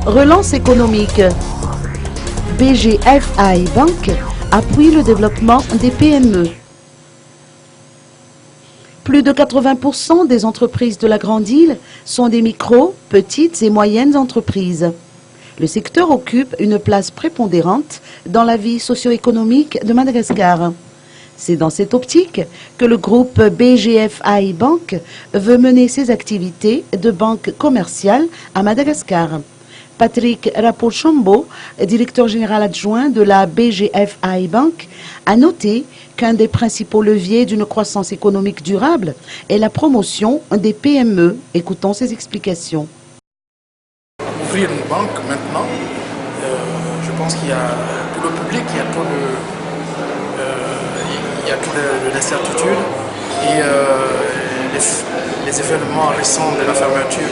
Relance économique. BGFI Bank appuie le développement des PME. Plus de 80% des entreprises de la Grande Île sont des micro, petites et moyennes entreprises. Le secteur occupe une place prépondérante dans la vie socio-économique de Madagascar. C'est dans cette optique que le groupe BGFI Bank veut mener ses activités de banque commerciale à Madagascar. Patrick Rapochambo, directeur général adjoint de la BGFI Bank, a noté qu'un des principaux leviers d'une croissance économique durable est la promotion des PME. Écoutons ses explications. Ouvrir une banque maintenant, je pense qu'il y a pour le public, il y a tout l'incertitude et les événements récents de la fermeture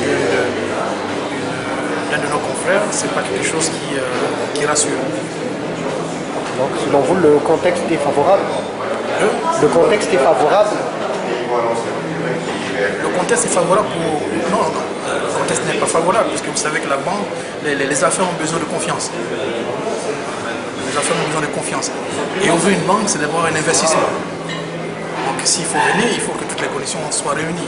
d'un de nos confrères, c'est pas quelque chose qui rassure. Donc selon vous, le contexte est favorable? Le contexte est favorable? Le contexte est favorable pour... Non, le contexte n'est pas favorable, puisque vous savez que la banque, les affaires ont besoin de confiance. Les affaires ont besoin de confiance. Et ouvrir une banque, c'est d'abord un investissement. Donc s'il faut venir, il faut que toutes les conditions soient réunies.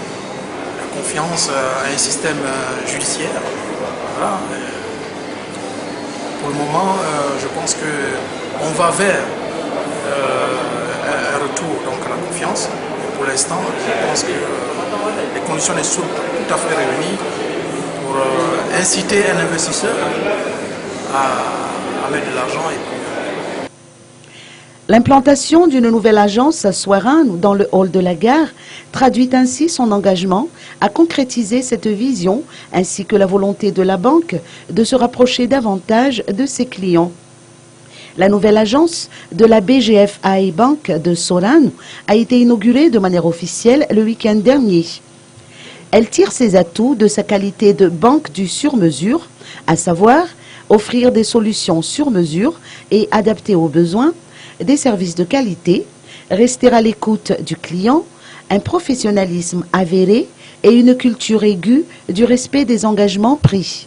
La confiance à un système judiciaire. Voilà. Pour le moment, je pense qu'on va vers un retour donc, à la confiance. Pour l'instant, je pense que les conditions sont tout à fait réunies pour inciter un investisseur à mettre de l'argent. L'implantation d'une nouvelle agence à Soirin, dans le hall de la gare, traduit ainsi son engagement à concrétiser cette vision ainsi que la volonté de la banque de se rapprocher davantage de ses clients. La nouvelle agence de la BGFI Bank de Soran a été inaugurée de manière officielle le week-end dernier. Elle tire ses atouts de sa qualité de banque du sur-mesure, à savoir offrir des solutions sur mesure et adaptées aux besoins, des services de qualité, rester à l'écoute du client, un professionnalisme avéré et une culture aiguë du respect des engagements pris.